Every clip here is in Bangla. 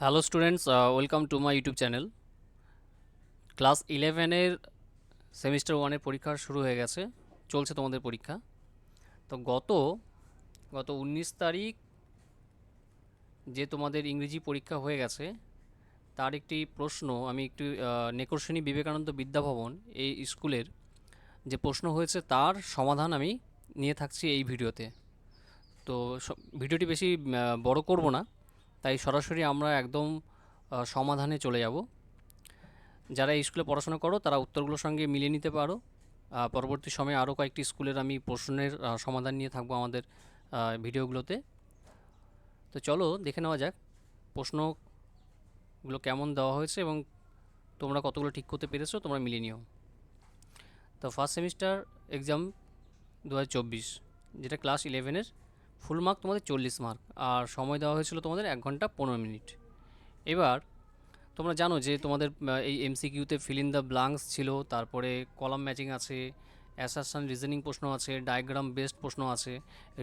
Hello students, welcome to my YouTube channel. Class 11-এর সেমিস্টার 1-এর পরীক্ষা শুরু হয়ে গেছে, চলছে তোমাদের পরীক্ষা। তো গত গত 19 তারিখ যে তোমাদের ইংরেজি পরীক্ষা হয়ে গেছে, তার একটি প্রশ্ন আমি একটু নেকরশ্রেণী বিবেকানন্দ বিদ্যাভবন এই স্কুলের যে প্রশ্ন হয়েছে তার সমাধান আমি নিয়ে থাকছি এই ভিডিওতে। তো ভিডিওটি বেশি বড় করব না, তাই সরাসরি আমরা একদম সমাধানে চলে যাব। যারা এই স্কুলে পড়াশোনা করো তারা উত্তরগুলোর সঙ্গে মিলিয়ে নিতে পারো। পরবর্তী সময়ে আরও কয়েকটি স্কুলের আমি প্রশ্নের সমাধান নিয়ে থাকবো আমাদের ভিডিওগুলোতে। তো চলো দেখে নেওয়া যাক প্রশ্নগুলো কেমন দেওয়া হয়েছে এবং তোমরা কতগুলো ঠিক করতে পেরেছো তোমরা মিলিয়ে নিও। তো ফার্স্ট সেমিস্টার এক্সাম 2024, যেটা ক্লাস 11-এর, ফুল মার্ক তোমাদের 40 মার্ক, আর সময় দেওয়া হয়েছিল তোমাদের 1 ঘন্টা 15 মিনিট। এবার তোমরা জানো যে তোমাদের এই এমসিকিউতে ফিল ইন দ্য ব্লাঙ্কস ছিল, তারপরে কলাম ম্যাচিং আছে, অ্যাসারশন রিজনিং প্রশ্ন আছে, ডায়াগ্রাম বেসড প্রশ্ন আছে,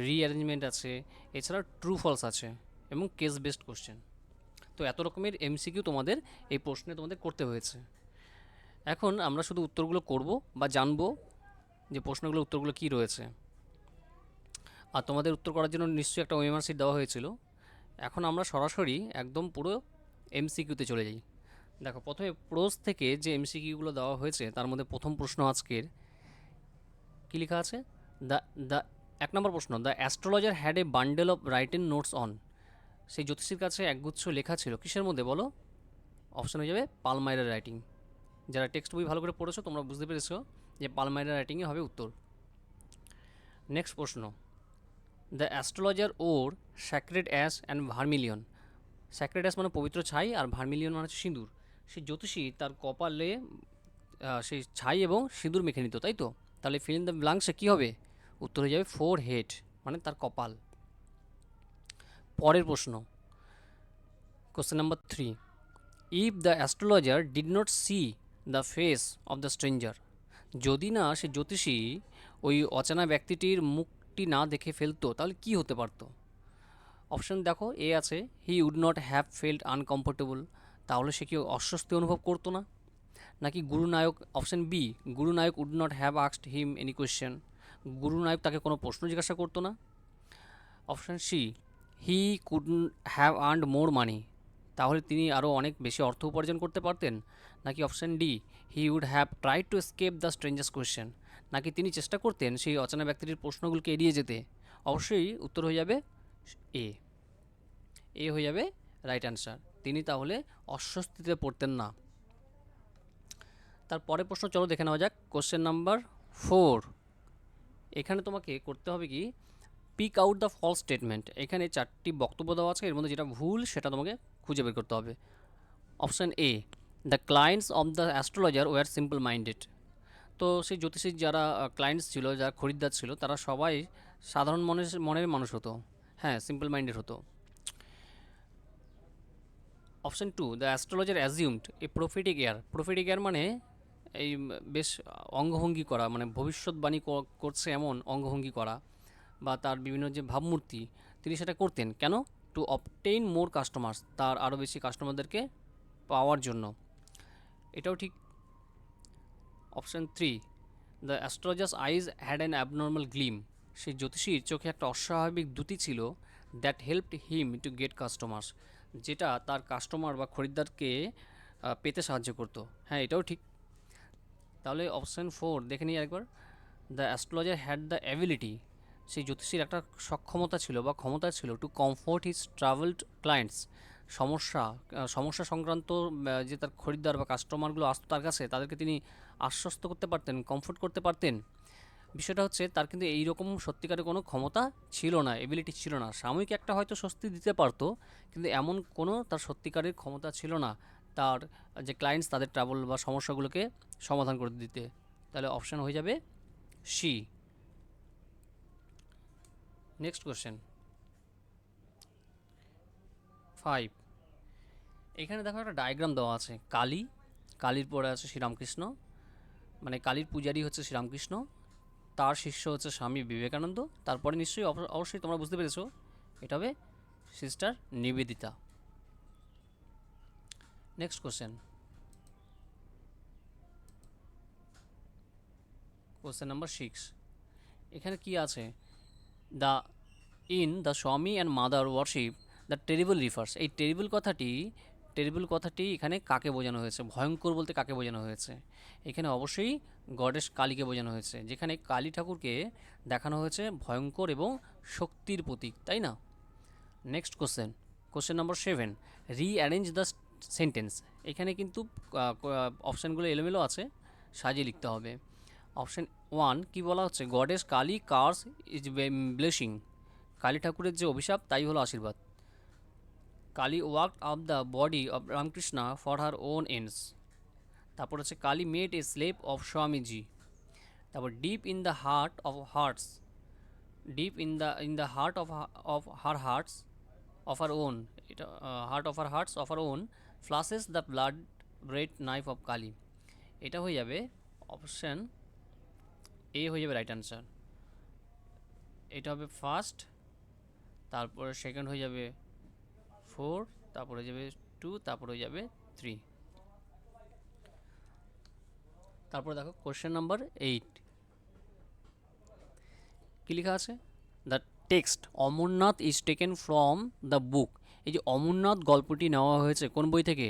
রিঅ্যারেঞ্জমেন্ট আছে, এছাড়া ট্রু ফলস আছে এবং কেস বেসড কোশ্চেন। তো এত রকমের এমসিকিউ তোমাদের এই প্রশ্নে তোমাদের করতে হয়েছে। এখন আমরা শুধু উত্তরগুলো করব বা জানবো যে প্রশ্নগুলোর উত্তরগুলো কী রয়েছে। আর তোমাদের উত্তর করার জন্য নিশ্চয়ই একটা ওএমআর শিট দেওয়া হয়েছিল। এখন আমরা সরাসরি একদম পুরো এমসিকিউতে চলে যাই। দেখো, প্রথমে প্রোজ থেকে যে এমসিকিউগুলো দেওয়া হয়েছে তার মধ্যে প্রথম প্রশ্ন আজকের কী লেখা আছে, দ্য দ্য 1 নম্বর প্রশ্ন, the astrologer had a bundle of written notes on. সেই জ্যোতিষীর কাছে একগুচ্ছ লেখা ছিল কিসের মধ্যে বলো? অপশন হয়ে যাবে পালমাইরার রাইটিং। যারা টেক্সট বই ভালো করে পড়েছো তোমরা বুঝতে পেরেছো যে পালমাইরার রাইটিংয়ে হবে উত্তর। নেক্সট প্রশ্ন, the astrologer or sacred ash and vermilion. Sacred ash মানে পবিত্র ছাই, আর ভার্মিলিয়ন মানে হচ্ছে সিঁদুর। সেই জ্যোতিষী তার কপালে সেই ছাই এবং সিঁদুর মেখে নিত, তাই তো? তাহলে ফিল ইন দ্য ব্লাঙ্কসে কী হবে? উত্তর হয়ে যাবে ফোর হেড, মানে তার কপাল। পরের প্রশ্ন, question number 3, if the astrologer did not C the face of the stranger. যদি না সে জ্যোতিষী ওই অচেনা ব্যক্তিটির মুখটি না দেখে ফেলতো তাহলে কি হতে পারতো? অপশন দেখো, এ আছে he would not have felt uncomfortable, তাহলে সে কি অস্বস্তি অনুভব করতো না? নাকি Gurunayak, option B, Gurunayak would not have asked him any question, Gurunayak তাকে কোনো প্রশ্ন জিজ্ঞাসা করতো না? Option C, he could have earned more money, তাহলে তিনি আরও অনেক বেশি অর্থ উপার্জন করতে পারতেন? নাকি option D, he would have try to escape the strangers question, নাকি তিনি চেষ্টা করতেন সেই অচেনা ব্যক্তিটির প্রশ্নগুলোকে এড়িয়ে যেতে? অবশ্যই উত্তর হয়ে যাবে এ। এ হয়ে যাবে রাইট অ্যান্সার। তিনি তাহলে অস্বস্তিতে পড়তেন না। তারপরে প্রশ্ন চলো দেখে নেওয়া যাক, কোশ্চেন নাম্বার 4। এখানে তোমাকে করতে হবে কি, pick out the false statement. এখানে 4টি বক্তব্য দেওয়া আছে, এর মধ্যে যেটা ভুল সেটা তোমাকে খুঁজে বের করতে হবে। Option A, the clients of the astrologer were simple minded. তো সেই জ্যোতিষীর যারা ক্লায়েন্টস ছিল, যারা খরিদ্দার ছিল, তারা সবাই সাধারণ মনের মানুষ হতো, হ্যাঁ, সিম্পল মাইন্ডেড হতো। Option 2, the astrologer assumed A prophetic air. Prophetic air মানে এই বেশ অঙ্গভঙ্গি করা, মানে ভবিষ্যৎবাণী করছে এমন অঙ্গভঙ্গি করা, বা তার বিভিন্ন যে ভাবমূর্তি, তিনি সেটা করতেন কেন? টু অবটেইন মোর কাস্টমার্স, তার আরও বেশি কাস্টমারদেরকে পাওয়ার জন্য। এটাও ঠিক। Option 3, the astrologers eyes had an abnormal Glim. সেই জ্যোতিষীর চোখে একটা অস্বাভাবিক দ্যুতি ছিল, that helped him to get customers, যেটা তার কাস্টমার বা খরিদ্দারকে পেতে সাহায্য করতো। হ্যাঁ, এটাও ঠিক। তাহলে অপশান 4 দেখে নিই একবার, the astrologer had the ability, সেই জ্যোতিষীর একটা সক্ষমতা ছিল বা ক্ষমতা ছিল, to comfort his travelled clients. সমস্যা সংক্রান্ত যে তার খরিদ্দার বা কাস্টমারগুলো আসতো তার কাছে, তাদেরকে তিনি আশ্বস্ত করতে পারতেন, কমফোর্ট করতে পারতেন। বিষয়টা হচ্ছে তার কিন্তু এইরকম সত্যিকারের কোনো ক্ষমতা ছিল না, এবিলিটি ছিল না। সাময়িক একটা হয়তো স্বস্তি দিতে পারতো, কিন্তু এমন কোনো তার সত্যিকারের ক্ষমতা ছিল না তার যে ক্লায়েন্টস তাদের ট্রাভেল বা সমস্যাগুলোকে সমাধান করে দিতে। তাহলে অপশান হয়ে যাবে সি। Next question 5। এখানে দেখো একটা ডায়াগ্রাম দেওয়া আছে, কালীর পরে আছে শ্রীরামকৃষ্ণ, মানে কালীর পূজারী হচ্ছে শ্রীরামকৃষ্ণ, তার শিষ্য হচ্ছে স্বামী বিবেকানন্দ, তারপরে নিশ্চয়ই অবশ্যই তোমরা বুঝতে পেরেছো এটা হবে sister Nivedita. Next question, question number 6। এখানে কি আছে? The in the Swami and mother worship the terrible refers. এই টেরিবল কথাটি এখানে কাকে বোঝানো হয়েছে? ভয়ঙ্কর বলতে কাকে বোঝানো হয়েছে? এখানে অবশ্যই গডেস কালীকে বোঝানো হয়েছে, যেখানে কালী ঠাকুরকে দেখানো হয়েছে ভয়ঙ্কর এবং শক্তির প্রতীক, তাই না? Next question, question number 7। Rearrange the sentence. এখানে কিন্তু অপশানগুলো এলোমেলো আছে, সাজিয়ে লিখতে হবে। অপশান 1 কি বলা হচ্ছে? Goddess Kali curse is blessing. Kali ঠাকুরের যে অভিশাপ তাই হলো আশীর্বাদ। Kali worked up the body of Ramakrishna for her own ends. তারপর হচ্ছে Kali made a slave of Swamiji. তারপর deep in the heart of hearts, deep in the heart of her hearts of her own, এটা heart of her hearts of her own flashes the blood red knife of Kali. এটা হয়ে যাবে অপশান এ, হয়ে যাবে রাইট অ্যান্সার। এটা হবে ফার্স্ট, তারপরে সেকেন্ড হয়ে যাবে 4, তারপরে হয়ে যাবে 2, তারপরে হয়ে যাবে 3। তারপরে দেখো কোশ্চেন নাম্বার 8, কী লেখা আছে? The text Amarnath is taken from the book. এই যে অমরনাথ গল্পটি নেওয়া হয়েছে কোন বই থেকে?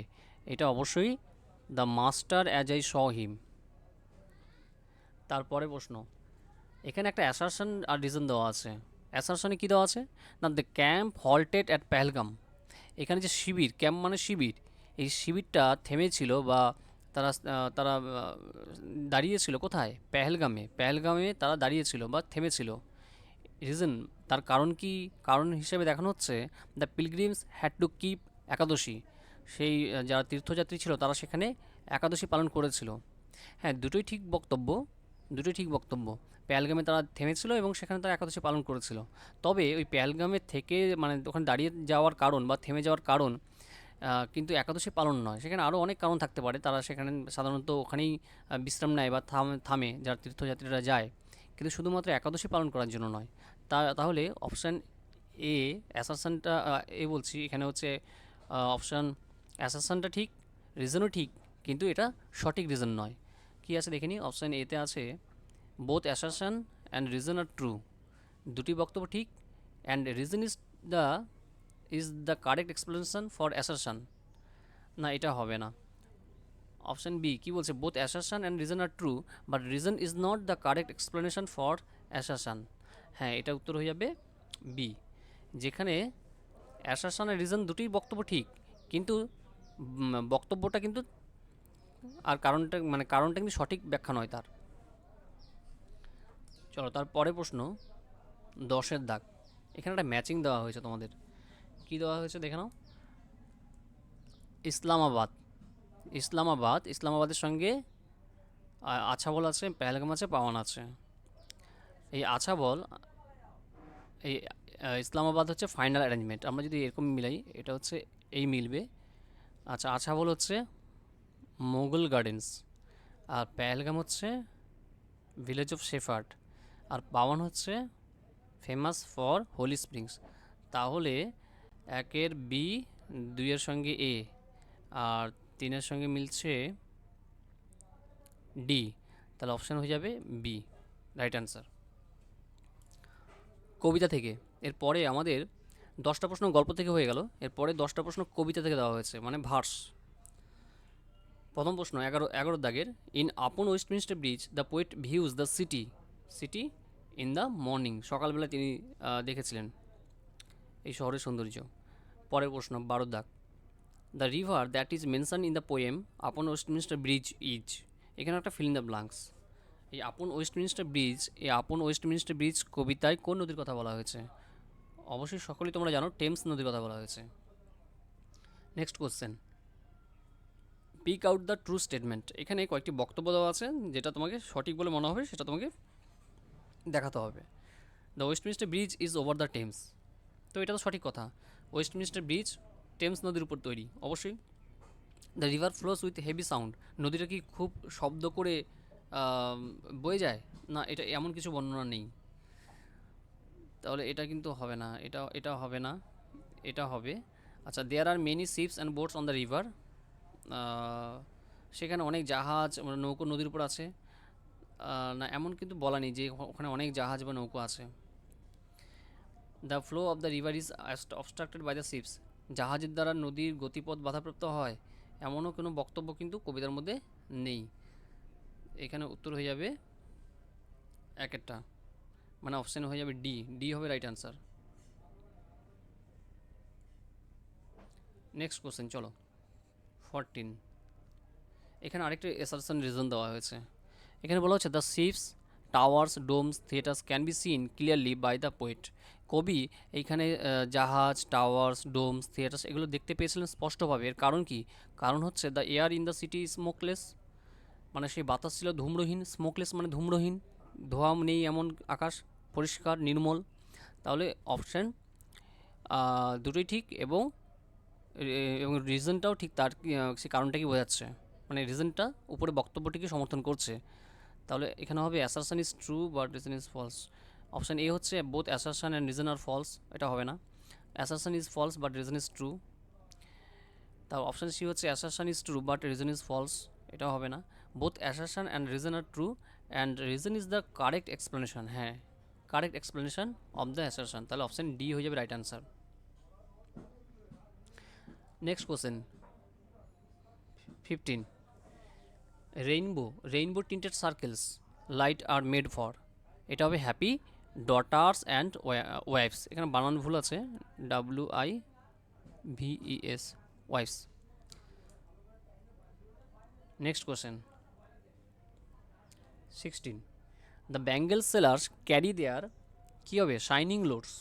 এটা অবশ্যই the master as I saw him. তারপরে প্রশ্ন, এখানে একটা অ্যাসারশন আর রিজন দেওয়া আছে। অ্যাসারশনে কী দেওয়া আছে না? The camp halted at Pahalgam. এখানে যে শিবির, ক্যাম্প মানে শিবির, এই শিবিরটা থেমেছিল বা তারা তারা দাঁড়িয়েছিল কোথায়? পেহেলগামে। পেহেলগামে তারা দাঁড়িয়েছিল বা থেমেছিল। রিজন, তার কারণ কি? কারণ হিসেবে দেখানো হচ্ছে the pilgrims had to keep Ekadashi. সেই যারা তীর্থযাত্রী ছিল তারা সেখানে একাদশী পালন করেছিল। হ্যাঁ, দুটোই ঠিক বক্তব্য, দুটোই ঠিক বক্তব্য। পেহেলগামে তারা থেমেছিল এবং সেখানে তারা একাদশী পালন করেছিল। তবে ওই পেহেলগামে থেকে মানে ওখানে দাঁড়িয়ে যাওয়ার কারণ বা থেমে যাওয়ার কারণ কিন্তু একাদশী পালন নয়, সেখানে আরও অনেক কারণ থাকতে পারে। তারা সেখানে সাধারণত ওখানেই বিশ্রাম নেয় বা থামে যারা তীর্থযাত্রীরা যায়, কিন্তু শুধুমাত্র একাদশী পালন করার জন্য নয়। তাহলে অপশান এ, অ্যাসারশনটা এ বলছি এখানে হচ্ছে অপশান অ্যাসারশনটা ঠিক, রিজনও ঠিক, কিন্তু এটা সঠিক রিজন নয়। কি আছে দেখে নিই। অপশান এতে আছে both assertion and reason are true. দুটি বক্তব্য ঠিক, and reason is the correct explanation for assertion. না, এটা হবে না। অপশান বি কি বলছে? Both assertion and reason are true but reason is not the correct explanation for assertion. হ্যাঁ, এটা উত্তর হয়ে যাবে বি, যেখানে অ্যাসারশন আর রিজন দুটোই বক্তব্য ঠিক, কিন্তু বক্তব্যটা কিন্তু আর কারণটা মানে কারণটা কিন্তু সঠিক ব্যাখ্যা নয় তার। চলো তারপরে প্রশ্ন 10-এর দাগ। এখানে একটা ম্যাচিং দেওয়া হয়েছে তোমাদের। কি দেওয়া হয়েছে দেখে নাও। ইসলামাবাদ, ইসলামাবাদের সঙ্গে আছাবল আছে, পেহেলগাম আছে, পাওয়ান আছে। এই আছাবল, এই ইসলামাবাদ হচ্ছে ফাইনাল অ্যারেঞ্জমেন্ট। আমরা যদি এরকম মিলাই, এটা হচ্ছে এই মিলবে। আচ্ছা, আছাবল হচ্ছে মোগল গার্ডেন্স, আর পেহেলগাম হচ্ছে ভিলেজ অফ শেফার্ড, আর পাওয়ান হচ্ছে ফেমাস ফর হোলি স্প্রিংস। তাহলে 1-এর বি, 2-এর সঙ্গে এ, আর 3-এর সঙ্গে মিলছে ডি। তাহলে অপশান হয়ে যাবে বি, রাইট অ্যান্সার। কবিতা থেকে এরপরে আমাদের 10টা প্রশ্ন গল্প থেকে হয়ে গেল, এরপরে 10টা প্রশ্ন কবিতা থেকে দেওয়া হয়েছে, মানে ভার্স। প্রথম প্রশ্ন 11 দাগের। ইন আপন Westminster bridge the poet views the city in the morning. সকালবেলা তিনি দেখেছিলেন এই শহরের সৌন্দর্য। পরের প্রশ্ন 12 দাগ। The river that is mention in the poem আপন ওয়েস্টমিনস্টার ব্রিজ ইজ। এখানে একটা ফিল ইন দ্য ব্লাঙ্কস। এই আপন ওয়েস্টমিনস্টার ব্রিজ কবিতায় কোন নদীর কথা বলা হয়েছে? অবশ্যই সকলেই তোমরা জানো, টেমস নদীর কথা বলা হয়েছে। Next question, pick out the true statement. এখানে কয়েকটি বক্তব্য দেওয়া আছে, যেটা তোমাকে সঠিক বলে মনে হবে সেটা তোমাকে দেখাতে হবে। The Westminster bridge is over the Thames, তো এটা তো সঠিক কথা। ওয়েস্টমিনস্টার ব্রিজ টেমস নদীর উপর তৈরি, অবশ্যই। The river flows with heavy sound, নদীটা কি খুব শব্দ করে বয়ে যায়? না, এটা এমন কিছু বর্ণনা নেই। তাহলে এটা কিন্তু হবে না, এটা হবে না, এটা হবে। আচ্ছা, there are many ships and boats on the river, সেখানে অনেক জাহাজ মানে নৌকো নদীর উপর আছে। না, এমন কিন্তু বলা নেই যে ওখানে অনেক জাহাজ বা নৌকো আছে। The flow of the river is obstructed by the ships, জাহাজের দ্বারা নদীর গতিপথ বাধাপ্রাপ্ত হয়, এমনও কোনো বক্তব্য কিন্তু কবিতার মধ্যে নেই। এখানে উত্তর হয়ে যাবে এক একটা, মানে অপশান হয়ে যাবে ডি, ডি হবে রাইট আনসার। নেক্সট কোশ্চেন চলো 14। এখানে আরেকটা অ্যাসারশন রিজন দেওয়া হয়েছে। এখানে বলা হচ্ছে the ships towers domes theatres can be seen clearly by the poet, কবি এইখানে জাহাজ টাওয়ার্স ডোমস থিয়েটার্স এগুলো দেখতে পেয়েছিলেন স্পষ্টভাবে। এর কারণ কি? কারণ হচ্ছে the air in the city smokeless, মানে সেই বাতাস ছিল ধূম্রহীন, স্মোকলেস মানে ধূম্রহীন, ধোঁয়া নেই এমন আকাশ, পরিষ্কার নির্মল। তাহলে অপশান দুটোই ঠিক, এবং এবং রিজনটাও ঠিক, তার সে কারণটা কি বোঝাচ্ছে, মানে রিজনটা উপরে বক্তব্যটিকে সমর্থন করছে। তাহলে এখানে হবে assertion is true but reason is false. Option A হচ্ছে both assertion and reason are false, এটা হবে না। Assertion is false but reason is true. তাও অপশান সি হচ্ছে assertion is true but reason is false, এটাও হবে না। Both assertion and reason are true and reason is the correct explanation, হ্যাঁ correct explanation of the assertion, তাহলে অপশান ডি হয়ে যাবে right answer. Next question 15। Rainbow tinted circles light are made for, এটা হবে হ্যাপি ডটার্স অ্যান্ড ওয়াইফস, এখানে বানান ভুল আছে, WIVES wives. Next question 16। The bangle sellers carry their, কী হবে শাইনিং লোডস,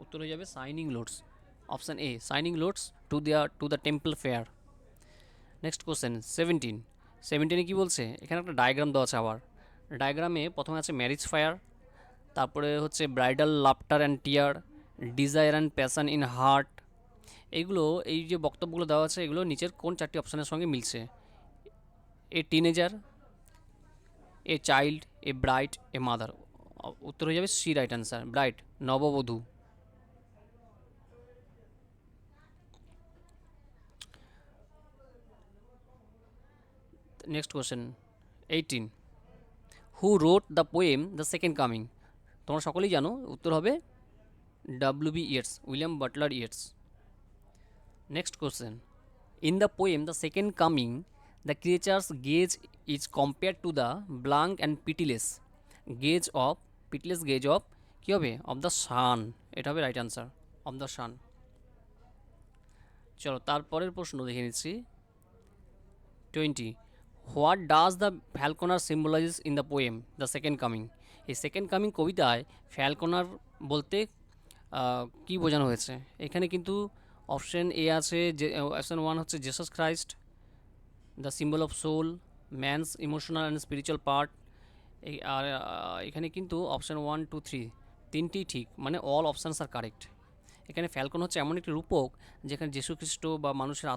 উত্তর হয়ে যাবে shining loads, option A shining loads to the temple fair. Next question 17। 17-এ কী বলছে? এখানে একটা ডায়াগ্রাম দেওয়া আছে আবার। ডায়াগ্রামে প্রথমে আছে ম্যারিজ ফায়ার, তারপরে হচ্ছে bridal laughter and tear, desire and passion in heart. এইগুলো, এই যে বক্তব্যগুলো দেওয়া আছে, এগুলো নিচের কোন চারটি অপশানের সঙ্গে মিলছে? A teenager, a child, a bride, a mother. উত্তর হয়ে যাবে সি রাইট আনসার, ব্রাইড নববধূ। Next question 18। Who wrote the poem the second Coming, তোমরা সকলেই জানো উত্তর হবে WB Yeats, William Butler Yeats. Next question, in the poem the second Coming the creatures gaze is compare to the blank and pitiless gaze of কী হবে? অফ দ্য সান, এটা হবে right answer, of the sun. চলো তারপরের প্রশ্ন দেখে নিচ্ছি 20। What does the falconer symbolise in the poem the second coming, এই সেকেন্ড কামিং কবিতায় ফ্যালকনার বলতে কী বোঝানো হয়েছে? এখানে কিন্তু অপশান এ আছে, যে অপশান 1 হচ্ছে Jesus Christ, the symbol of soul, man's emotional and spiritual part. আর এখানে কিন্তু অপশান 1 2 3 তিনটি ঠিক, মানে অল অপশানস আর কারেক্ট। এখানে ফ্যালকন হচ্ছে এমন একটি রূপক যেখানে যীশুখ্রিস্ট বা মানুষের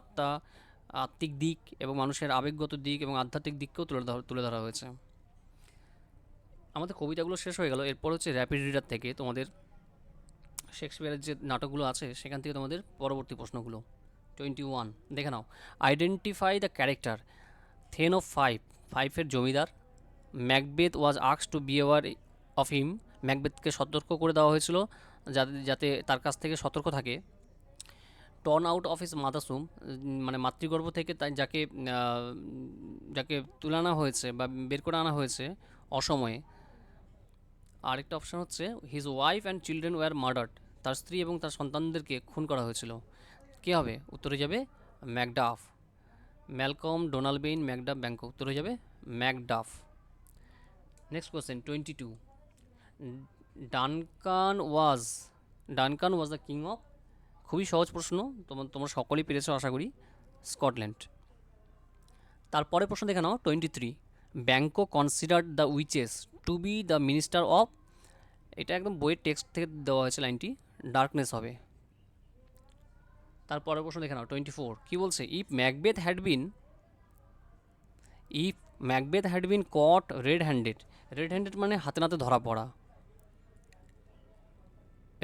আত্মিক দিক এবং মানুষের আবেগগত দিক এবং আধ্যাত্মিক দিককেও তুলে ধরা হয়েছে। আমাদের কবিতাগুলো শেষ হয়ে গেল, এরপর হচ্ছে র্যাপিড রিডার থেকে তোমাদের শেক্সপিয়ারের যে নাটকগুলো আছে সেখান থেকে তোমাদের পরবর্তী প্রশ্নগুলো। 21 দেখে নাও। Identify the character then of ফাইভের জমিদার, Macbeth was asked to be aware of him, ম্যাকবেথকে সতর্ক করে দেওয়া হয়েছিল যাতে যাতে তার কাছ থেকে সতর্ক থাকে। টর্ন আউট অফ হিস মাদারসুম, মানে মাতৃগর্ভ থেকে তাই যাকে তুলে আনা হয়েছে বা বের করে আনা হয়েছে অসময়ে। আরেকটা অপশান হচ্ছে his wife and children were murdered, তার স্ত্রী এবং তার সন্তানদেরকে খুন করা হয়েছিল। কী হবে? উত্তরে যাবে ম্যাকডাফ, ম্যালকম ডোনাল্ড বেইন ম্যাকডাফ ব্যাংকো, উত্তরে যাবে Macduff. Next question 22। Duncan was Duncan was the king of, খুবই সহজ প্রশ্ন, তোমরা সকলেই পেরেছো আশা করি, স্কটল্যান্ড। তারপরে প্রশ্ন দেখে নাও 23। Banquo considered the witches to be the minister of, এটা একদম বইয়ের টেক্সট থেকে দেওয়া হয়েছে, লাইনটি ডার্কনেস হবে। তারপরের প্রশ্ন দেখে নাও 24 কী বলছে? If Macbeth had been caught red handed মানে হাতে নাতে ধরা পড়া,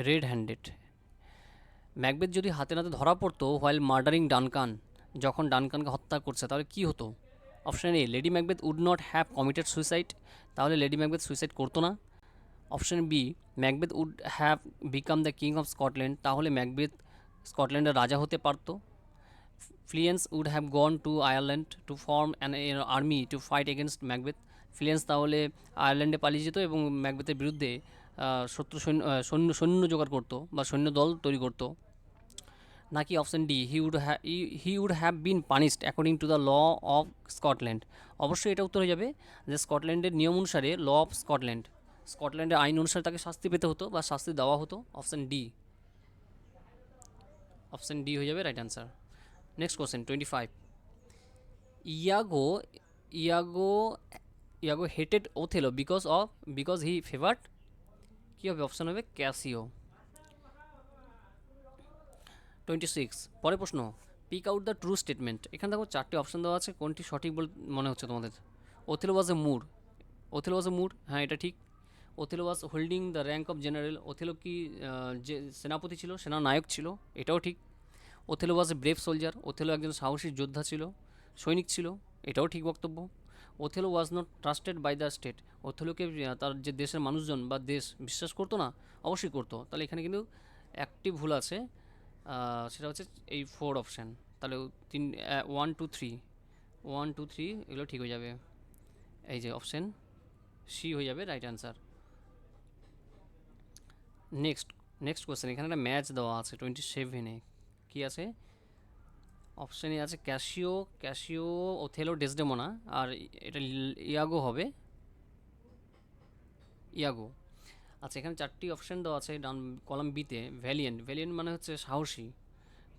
রেড হ্যান্ডেড। ম্যাকবেথ যদি হাতে নাতে ধরা পড়তো হোয়াইল মার্ডারিং ডানকান, যখন ডানকানকে হত্যা করছে, তাহলে কি হতো? Option A, Lady Macbeth would not have committed suicide, তাহলে লেডি ম্যাকবেথ সুইসাইড করতো না। Option B, Macbeth would have become the king of Scotland, তাহলে ম্যাকবেথ স্কটল্যান্ডের রাজা হতে পারতো। Fleance would have gone to Ireland to form an army to fight against Macbeth, Fleance তাহলে আয়ারল্যান্ডে পালিয়ে যেত এবং ম্যাকবেথের বিরুদ্ধে শত্রু সৈন্য জোগাড় করতো বা সৈন্য দল তৈরি করতো। নাকি option D, he would have been punished according to the law of Scotland, অবশ্যই এটা উত্তর হয়ে যাবে যে স্কটল্যান্ডের নিয়ম অনুসারে, ল অফ স্কটল্যান্ড, স্কটল্যান্ডের আইন অনুসারে তাকে শাস্তি পেতে হতো বা শাস্তি দেওয়া হতো। অপশন ডি, অপশন ডি হয়ে যাবে right answer. Next question 25, Iago Iago Iago hated Othello because he favoured, কী হবে? অপশন হবে ক্যাসিও। 26, পরের প্রশ্ন, pick out the true statement. এখানে দেখো চারটি অপশন দেওয়া আছে, কোনটি সঠিক বলে মনে হচ্ছে তোমাদের? Othello was A Moore, Othello was এ মুর, হ্যাঁ এটা ঠিক। Othello was holding the rank of general, Othello কি যে সেনাপতি ছিল, সেনানায়ক ছিল, এটাও ঠিক। Othello was a brave soldier, Othello একজন সাহসী যোদ্ধা ছিল, সৈনিক ছিল, এটাও ঠিক বক্তব্য। Othello was not trusted by the state, ওথেলোকে তার যে দেশের মানুষজন বা দেশ বিশ্বাস করতো না, অবশ্যই করতো। তাহলে এখানে কিন্তু একটি ভুল আছে, সেটা হচ্ছে এই 4 অপশান। তাহলে 1 2 3, 1 2 3 এগুলো ঠিক হয়ে যাবে। এই যে অপশান সি হয়ে যাবে right answer. Next next question, এখানে একটা ম্যাচ দেওয়া আছে 27-এ, কী আছে? অপশানে আছে ক্যাসিও, ওথেলো, ডেসডেমোনা, আর এটা ইয়াগো হবে, ইয়াগো। আচ্ছা, এখানে চারটি অপশান দেওয়া আছে ডান কলাম বিতে। ভ্যালিয়েন্ট মানে হচ্ছে সাহসী,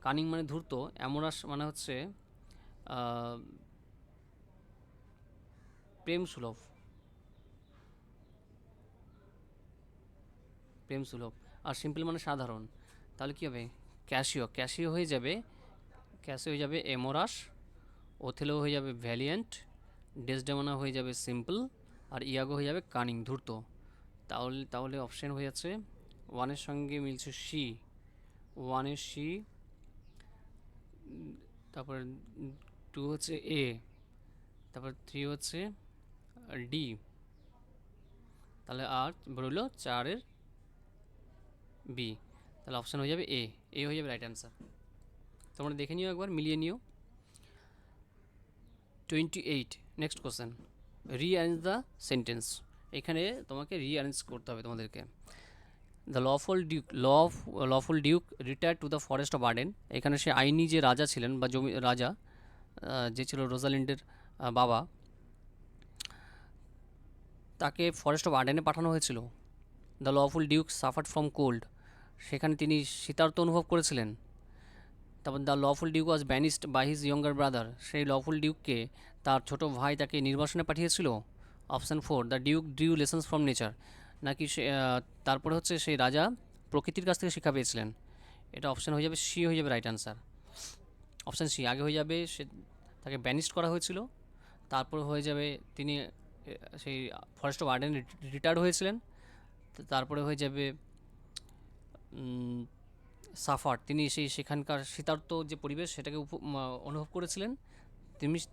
কানিং মানে ধূর্ত, অ্যামোরাস মানে হচ্ছে প্রেম সুলভ, আর সিম্পল মানে সাধারণ। তাহলে কী হবে? ক্যাসিও হয়ে যাবে, এমোরাস, ওথেলো হয়ে যাবে ভ্যালিয়েন্ট, ডেসডেমোনা হয়ে যাবে সিম্পল, আর ইয়াগো হয়ে যাবে কানিং, ধূর্ত। তাহলে অপশান হয়ে যাচ্ছে 1-এর সঙ্গে মিলছে সি, 1-এর সি, তারপর 2 হচ্ছে এ, তারপর 3 হচ্ছে ডি, তাহলে আর রইল 4-এর বি, তাহলে অপশান হয়ে যাবে এ হয়ে যাবে রাইট অ্যান্সার। তোমরা দেখে নিও একবার, মিলিয়ে নিও। 28, next question, rearrange the sentence. এখানে তোমাকে রিঅ্যারেঞ্জ করতে হবে তোমাদেরকে। The lawful Duke retire two the forest of Arden, এখানে সে আইনি যে রাজা ছিলেন বা রাজা যে ছিল রোজালিন্ডের বাবা, তাকে ফরেস্ট অফ আর্ডেনে পাঠানো হয়েছিল। The lawful duke suffered from cold, সেখানে তিনি শীতার্ত অনুভব করেছিলেন। তারপর the lawful duke was banished by his younger brother, সেই লফুল ডিউককে তার ছোট ভাই তাকে নির্বাসনে পাঠিয়েছিল। Option 4, the duke drew lessons from nature, নাকি সে তারপরে হচ্ছে সেই রাজা প্রকৃতির কাছ থেকে শিক্ষা পেয়েছিলেন। এটা অপশান হয়ে যাবে সি, হয়ে যাবে রাইট অ্যান্সার। অপশান সি আগে হয়ে যাবে, সে তাকে ব্যানিস্ট করা হয়েছিল, তারপর হয়ে যাবে তিনি সেই ফরেস্ট অফ আর্ডেন রিটায়ার্ড হয়েছিলেন, তারপরে হয়ে যাবে সাফার, তিনি সেখানকার শীতার্ত যে পরিবেশ সেটাকে অনুভব করেছিলেন,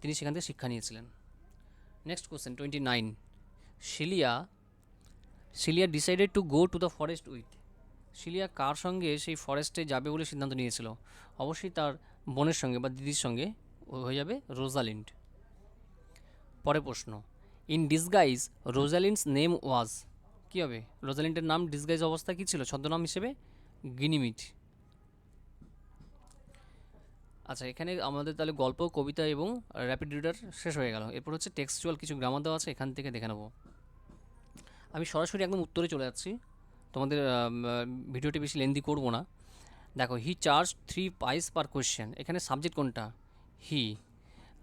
তিনি সেখান থেকে শিক্ষা নিয়েছিলেন। Next question 29, Celia decided to go to the forest with, Celia কার সঙ্গে সেই ফরেস্টে যাবে বলে সিদ্ধান্ত নিয়েছিল? অবশ্যই তার বোনের সঙ্গে বা দিদির সঙ্গে, হয়ে যাবে রোজালিন্ড। পরের প্রশ্ন, ইন ডিসগাইজ রোজালিন্ডস নেম ওয়াজ, কী হবে? রোজালিন্ডের নাম ডিসগাইজ অবস্থা কী ছিল, ছদ্মনাম হিসেবে? গিনিমিট। আচ্ছা, এখানে আমাদের তাহলে গল্প, কবিতা এবং র্যাপিড রিডার শেষ হয়ে গেল। এরপর হচ্ছে টেক্সচুয়াল কিছু গ্রামার দেওয়া আছে, এখান থেকে দেখে নেব। আমি সরাসরি একদম উত্তরে চলে যাচ্ছি, তোমাদের ভিডিওটি বেশি লেন্দি করবো না। দেখো, হি চার্জ 3 পাইস পার কোয়েশ্চেন, এখানে সাবজেক্ট কোনটা? হি।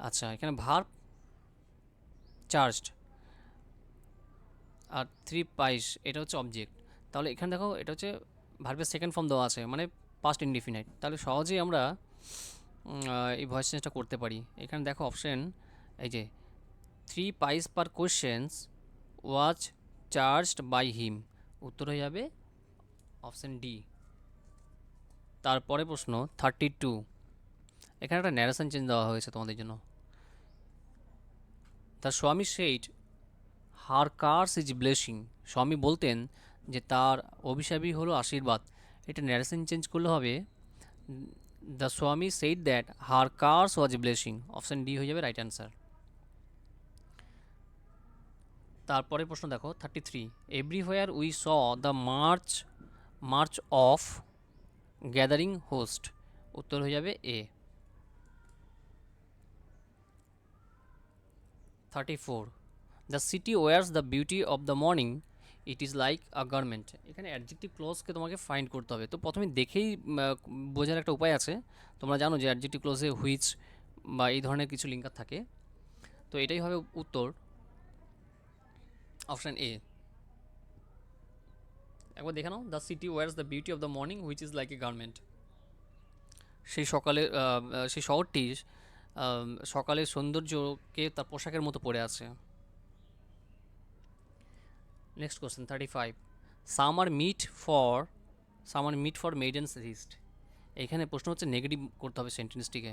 আচ্ছা, এখানে ভার্ব চার্জড, আর 3 পাইস এটা হচ্ছে অবজেক্ট। তাহলে এখানে দেখো, এটা হচ্ছে ভার্বের সেকেন্ড ফর্ম দেওয়া আছে, মানে পাস্ট ইনডিফিনাইট। তাহলে সহজেই আমরা এই ভয়েস চেঞ্জটা করতে পারি। এখানে দেখো অপশন, এই যে 3 paise per questions was charged by him, উত্তর হয়ে যাবে অপশন ডি। তারপরে প্রশ্ন 32, এখানে একটা ন্যারেশন চেঞ্জ দেওয়া হয়েছে তোমাদের জন্য। The swami said her curse is blessing, স্বামী বলতেন যে তার অভিশাপই হলো আশীর্বাদ। এটা ন্যারেশন চেঞ্জ করলে হবে the swami said that her curse was blessing, option D হয়ে যাবে রাইট অ্যান্সার। তারপরে প্রশ্ন দেখো 33, everywhere we saw the march march of gathering host, উত্তর হয়ে যাবে A. 34, the city wears the beauty of the morning, it is like a garment. এখানে অ্যাডজেক্টিভ ক্লোজকে তোমাকে ফাইন্ড করতে হবে। তো প্রথমে দেখেই বোঝার একটা উপায় আছে, তোমরা জানো যে অ্যাডজেক্টিভ ক্লোজে হুইচ বা এই ধরনের কিছু লিঙ্কার থাকে। তো এটাই হবে উত্তর, অপশান এ। একবার দেখে নাও, the city wears the beauty of the morning which is like a garment. সেই সকালে সেই শহরটি সকালের সৌন্দর্যকে তার পোশাকের মতো পরে আছে। Next question 35, some are meet for maiden's wrist. এখানে প্রশ্ন হচ্ছে নেগেটিভ করতে হবে সেন্টেন্সটিকে।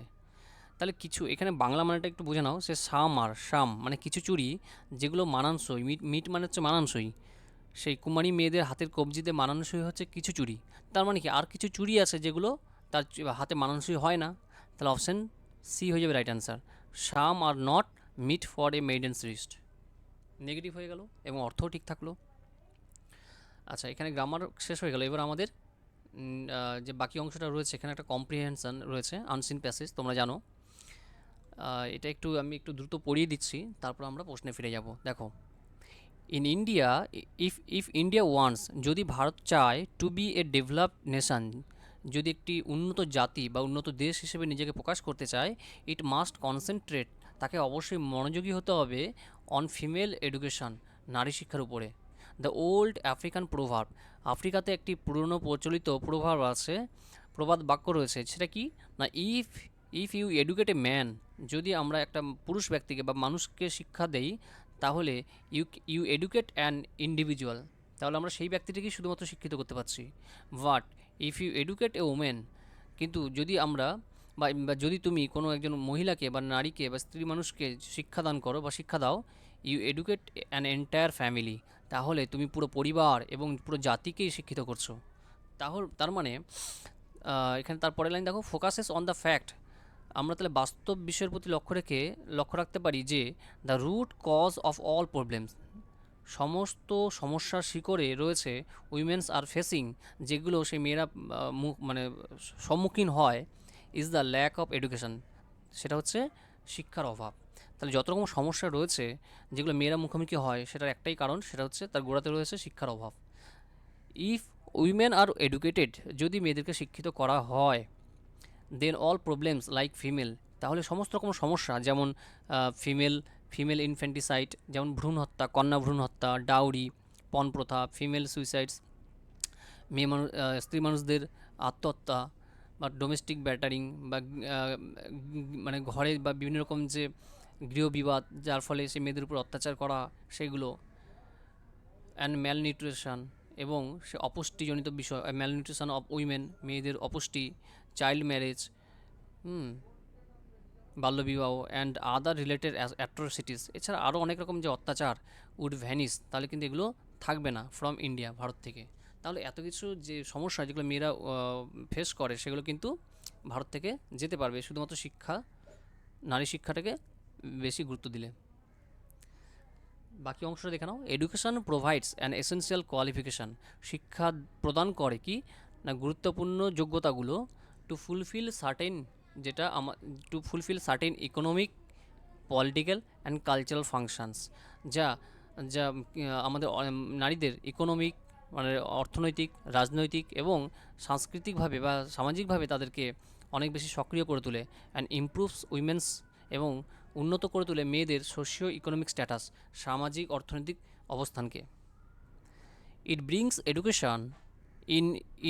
তাহলে কিছু এখানে বাংলা মানেটা একটু বুঝে নাও, সে শাম মানে কিছু চুড়ি যেগুলো মানানসই, মিট মানে হচ্ছে মানানসই, সেই কুমারী মেয়েদের হাতের কবজিতে মানানসই হচ্ছে কিছু চুড়ি। তার মানে কি আর কিছু চুড়ি আছে যেগুলো তার হাতে মানানসই হয় না, তাহলে অপশান সি হয়ে যাবে right answer. Some are not meet for a maiden's wrist, negative হয়ে গেল এবং অর্থও ঠিক থাকলো। আচ্ছা, এখানে গ্রামার শেষ হয়ে গেল। এবার আমাদের যে বাকি অংশটা রয়েছে, এখানে একটা কম্প্রিহেনশন রয়েছে, আনসিন প্যাসেজ, তোমরা জানো। এটা আমি একটু দ্রুত পড়িয়ে দিচ্ছি, তারপর আমরা প্রশ্নে ফিরে যাব। দেখো, in India, if India wants, যদি ভারত চায়, two B A developed nation, যদি একটি উন্নত জাতি বা উন্নত দেশ হিসেবে নিজেকে প্রকাশ করতে চায়, ইট মাস্ট কনসেন্ট্রেট, তাকে অবশ্যই মনোযোগী হতে হবে, অন ফিমেল এডুকেশন, নারী শিক্ষার উপরে। দ্য ওল্ড আফ্রিকান প্রোভার্ব, আফ্রিকাতে একটি পুরনো প্রচলিত প্রোভার্ব আছে, প্রবাদ বাক্য রয়েছে, সেটা কি না, if if you educate a man, যদি আমরা একটা পুরুষ ব্যক্তিকে বা মানুষকে শিক্ষা দেই, তাহলে ইউ এডুকেট অ্যান ইন্ডিভিজুয়াল, তাহলে আমরা সেই ব্যক্তিটিকেই শুধুমাত্র শিক্ষিত করতে পারছি। But if you educate a women, কিন্তু যদি আমরা বা যদি তুমি কোনো একজন মহিলাকে বা নারীকে বা স্ত্রী মানুষকে শিক্ষাদান করো বা শিক্ষা দাও, you educate an entire family, তাহলে তুমি পুরো পরিবার এবং পুরো জাতিকেই শিক্ষিত করছো। তার মানে এখানে তার পরের লাইন দেখো, ফোকাসেস অন দ্য ফ্যাক্ট, আমরা তাহলে বাস্তব বিষয়ের প্রতি লক্ষ্য রাখতে পারি যে the root cause of all problems, সমস্ত সমস্যার শিকড়ে রয়েছে উইমেন্স আর ফেসিং, যেগুলো সেই মেয়েরা মানে সম্মুখীন হয়, is the lack of education, সেটা হচ্ছে শিক্ষার অভাব। তাহলে যত রকম সমস্যা রয়েছে যেগুলো মেয়েরা মুখোমুখি হয়, সেটার একটাই কারণ, সেটা হচ্ছে তার গোড়াতে রয়েছে শিক্ষার অভাব। ইফ উইমেন আর এডুকেটেড, যদি মেয়েদেরকে শিক্ষিত করা হয়, দেন অল প্রবলেমস লাইক ফিমেল, তাহলে সমস্ত রকম সমস্যা, যেমন ফিমেল ইনফ্যান্টিসাইড, যেমন ভ্রূণ হত্যা, কন্যা ভ্রূণ হত্যা, ডাউরি, পণ প্রথা, ফিমেল সুইসাইডস, স্ত্রী মানুষদের আত্মহত্যা, বা ডোমেস্টিক ব্যাটারিং, বা মানে ঘরে বা বিভিন্ন রকম যে গৃহবিবাদ, যার ফলে সে মেয়েদের উপর অত্যাচার করা, সেগুলো, অ্যান্ড ম্যালনিউট্রিশন, এবং সে অপুষ্টিজনিত বিষয়, ম্যালনিউট্রিশন অফ উইমেন, মেয়েদের অপুষ্টি, চাইল্ড ম্যারেজ, বাল্যবিবাহ, অ্যান্ড আদার রিলেটেড অ্যাট্রোসিটিস, এছাড়া আরও অনেক রকম যে অত্যাচার, উড ভ্যানিস, তাহলে কিন্তু এগুলো থাকবে না ফ্রম ইন্ডিয়া, ভারত থেকে। তাহলে এত কিছু যে সমস্যা যেগুলো মেয়েরা ফেস করে, সেগুলো কিন্তু ভারত থেকে যেতে পারবে শুধুমাত্র নারী শিক্ষাটাকে বেশি গুরুত্ব দিলে। বাকি অংশটা দেখে নাও, education provides an essential qualification, শিক্ষা প্রদান করে কি না গুরুত্বপূর্ণ যোগ্যতাগুলো, টু ফুলফিল সার্টেন, যেটা to fulfil certain economic, political and cultural functions, যা যা আমাদের নারীদের ইকোনমিক মানে অর্থনৈতিক, রাজনৈতিক এবং সাংস্কৃতিকভাবে বা সামাজিকভাবে তাদেরকে অনেক বেশি সক্রিয় করে তোলে, অ্যান্ড ইমপ্রুভস উইমেন্স, এবং উন্নত করে তোলে মেয়েদের সোশিও ইকোনমিক স্ট্যাটাস, সামাজিক অর্থনৈতিক অবস্থানকে। ইট ব্রিংস এডুকেশন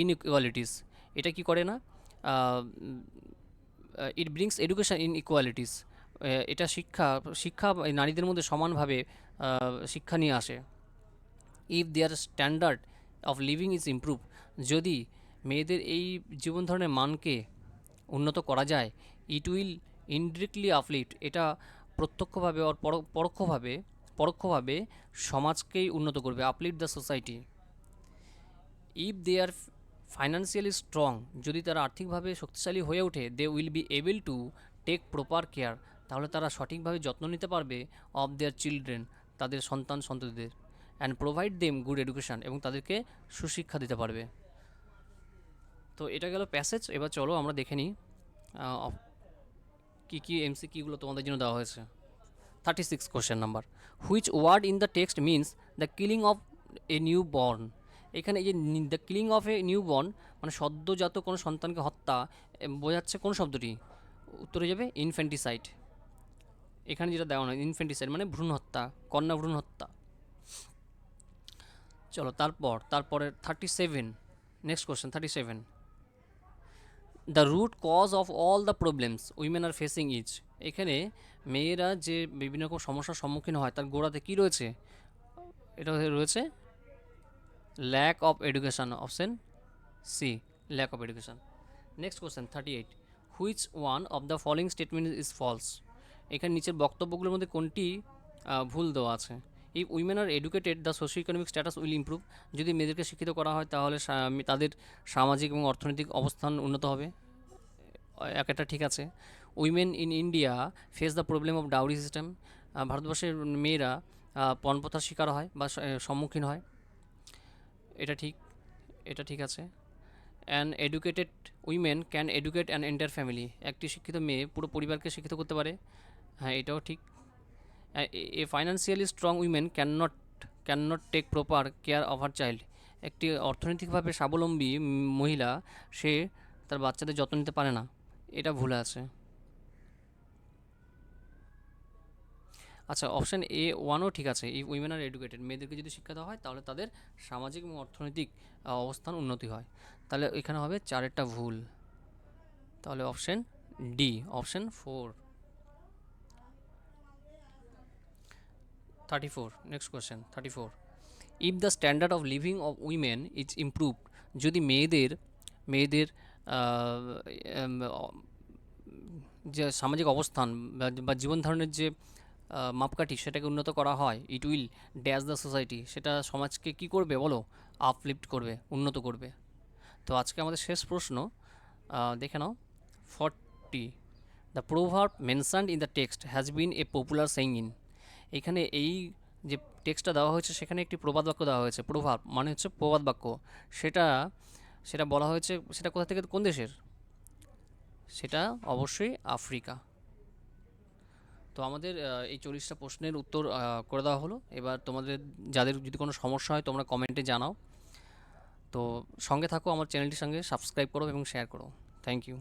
ইনইকুয়ালিটিস, এটা কি করে না, ইট ব্রিংস এডুকেশন ইনইকুয়ালিটিস, এটা শিক্ষা নারীদের মধ্যে সমানভাবে শিক্ষা নিয়ে আসে। If their standard of living is improve, যদি মেয়েদের এই জীবন ধরনের মানকে উন্নত করা যায়, ইট উইল ইনডিরেক্টলি আপলিফ্ট, এটা প্রত্যক্ষভাবে আর পরোক্ষভাবে সমাজকেই উন্নত করবে, uplift the society. If they are financially strong, যদি তারা আর্থিকভাবে শক্তিশালী হয়ে ওঠে, they will be able to take proper care, তাহলে তারা সঠিকভাবে যত্ন নিতে পারবে অফ দেয়ার চিলড্রেন, তাদের সন্তান সন্ততিদের, and provide them good education, এবং তাদেরকে সুশিক্ষা দিতে পারবে। তো এটা গেল প্যাসেজ। এবার চলো আমরা দেখে নিই কী কী এমসিকিউগুলো তোমাদের জন্য দেওয়া হয়েছে। 36 question number, which word in the text means the killing of a new born. এখানে এই যে the killing of a new born মানে সদ্যজাত কোনো সন্তানকে হত্যা বোঝাচ্ছে কোন শব্দটি? উত্তরে যাবে ইনফ্যান্টিসাইড। এখানে যেটা দেওয়া নয়, ইনফ্যান্টিসাইড মানে ভ্রূণ হত্যা, কন্যা ভ্রূণ হত্যা। চলো তারপরে 37, next question 37, the root cause of all the problems women are facing is. এখানে মেয়েরা যে বিভিন্ন রকম সমস্যার সম্মুখীন হয় তার গোড়াতে কী রয়েছে? এটা রয়েছে lack of education, option C, lack of education. Next question 38, which one of the following statement is false. এখানে নিচের বক্তব্যগুলোর মধ্যে কোনটি ভুল দেওয়া আছে? If women are educated the socio economic status will improve, যদি মেয়েদেরকে শিক্ষিত করা হয় তাহলে তাদের সামাজিক এবং অর্থনৈতিক অবস্থান উন্নত হবে, একটা ঠিক আছে। Women in India face the problem of dowry system, ভারতবর্ষের মেয়েরা পণপ্রথার শিকার হয় বা সম্মুখীন হয়, এটা ঠিক আছে। An educated women can educate an entire family, একটি শিক্ষিত মেয়ে পুরো পরিবারকে শিক্ষিত করতে পারে, হ্যাঁ এটাও ঠিক। A financially strong women can not take proper care of her child, একটি অর্থনৈতিকভাবে স্বাবলম্বী মহিলা সে তার বাচ্চাদের যত্ন নিতে পারে না, এটা ভুল আছে। আচ্ছা, অপশান এ ওয়ানও ঠিক আছে, এই উইমেন আর এডুকেটেড, মেয়েদেরকে যদি শিক্ষা দেওয়া হয় তাহলে তাদের সামাজিক এবং অর্থনৈতিক অবস্থান উন্নতি হয়, তাহলে এখানে হবে চারেরটা ভুল, তাহলে option D, option 4। 34, next question 34, if the standard of living of women is improved, যদি মেয়েদের যে সামাজিক অবস্থান বা জীবন ধারণের যে মাপকাঠি সেটাকে উন্নত করা হয়, it will dash the society, সেটা সমাজকে কি করবে বলো? আপলিফ্ট করবে, উন্নত করবে। তো আজকে আমাদের শেষ প্রশ্ন দেখে নাও 40, the proverb mentioned in the text has been a popular saying in. এখানে এই যে টেক্সটটা দেওয়া হয়েছে সেখানে একটি প্রবাদ বাক্য দেওয়া হয়েছে, প্রোভার্ব মানে হচ্ছে প্রবাদ বাক্য, সেটা সেটা বলা হয়েছে, সেটা কোথা থেকে, কোন দেশের? সেটা অবশ্যই আফ্রিকা। তো আমাদের এই 40টা প্রশ্নের উত্তর করে দেওয়া হলো। এবার তোমাদের যাদের যদি কোনো সমস্যা হয় তোমরা কমেন্টে জানাও। তো সঙ্গে থাকো, আমার চ্যানেলটির সঙ্গে সাবস্ক্রাইব করো এবং শেয়ার করো। Thank you.